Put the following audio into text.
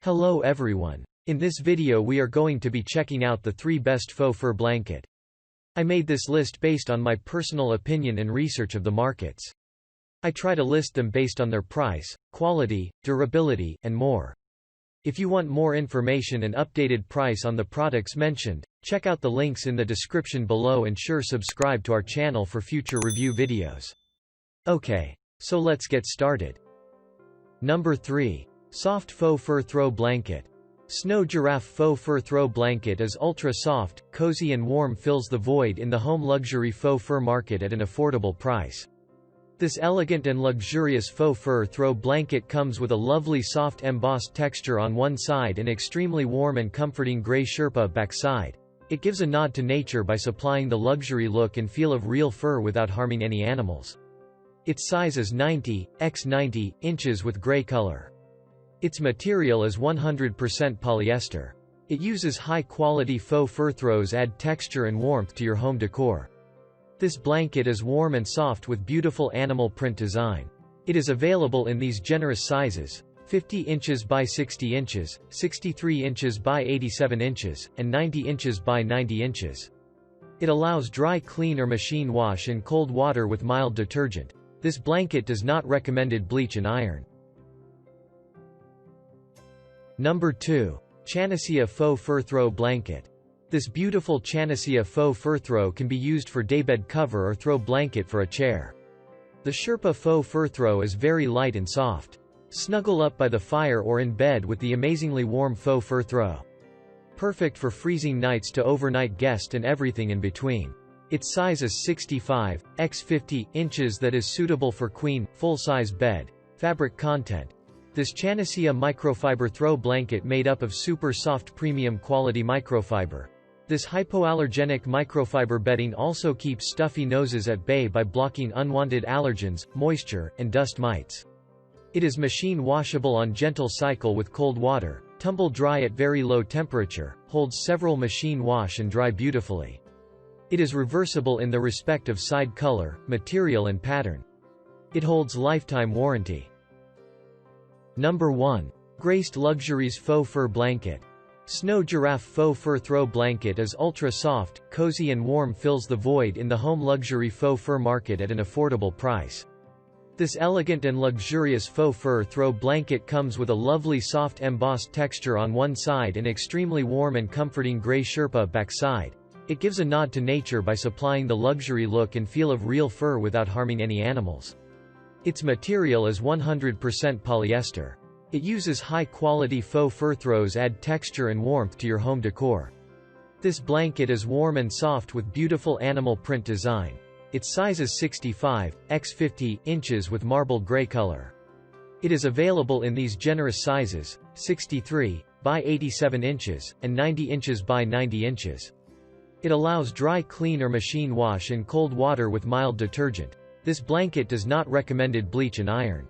Hello everyone. In this video we are going to be checking out the 3 best faux fur blanket. I made this list based on my personal opinion and research of the markets. I try to list them based on their price, quality, durability, and more. If you want more information and updated price on the products mentioned, check out the links in the description below and sure subscribe to our channel for future review videos. Okay, so let's get started. Number 3. Soft Faux Fur Throw Blanket. Snow Giraffe Faux Fur Throw Blanket is ultra soft, cozy and warm, fills the void in the home luxury faux fur market at an affordable price. This elegant and luxurious faux fur throw blanket comes with a lovely soft embossed texture on one side and extremely warm and comforting gray Sherpa backside. It gives a nod to nature by supplying the luxury look and feel of real fur without harming any animals. Its size is 90 x 90 inches with gray color. Its material is 100% polyester. It uses high-quality faux fur throws add texture and warmth to your home decor. This blanket is warm and soft with beautiful animal print design. It is available in these generous sizes: 50 inches by 60 inches, 63 inches by 87 inches, and 90 inches by 90 inches. It allows dry clean or machine wash in cold water with mild detergent. This blanket does not recommended bleach and iron. Number 2. Chanacea Faux Fur Throw Blanket. This beautiful Chanacea faux fur throw can be used for daybed cover or throw blanket for a chair. The Sherpa faux fur throw is very light and soft. Snuggle up by the fire or in bed with the amazingly warm faux fur throw. Perfect for freezing nights to overnight guest and everything in between. Its size is 65 x 50 inches that is suitable for queen, full-size bed. Fabric content. This Chanacea microfiber throw blanket made up of super soft premium quality microfiber. This hypoallergenic microfiber bedding also keeps stuffy noses at bay by blocking unwanted allergens, moisture, and dust mites. It is machine washable on gentle cycle with cold water, tumble dry at very low temperature, holds several machine wash and dry beautifully. It is reversible in the respect of side color, material and pattern. It holds lifetime warranty. Number 1. Graced Luxuries Faux Fur Blanket. Snow Giraffe Faux Fur Throw Blanket is ultra soft, cozy and warm, fills the void in the home luxury faux fur market at an affordable price. This elegant and luxurious faux fur throw blanket comes with a lovely soft embossed texture on one side and extremely warm and comforting gray Sherpa backside. It gives a nod to nature by supplying the luxury look and feel of real fur without harming any animals. Its material is 100% polyester. It uses high-quality faux fur throws add texture and warmth to your home decor. This blanket is warm and soft with beautiful animal print design. Its size is 65 x 50 inches with marble gray color. It is available in these generous sizes: 63 by 87 inches, and 90 inches by 90 inches. It allows dry clean or machine wash in cold water with mild detergent. This blanket does not recommended bleach and iron.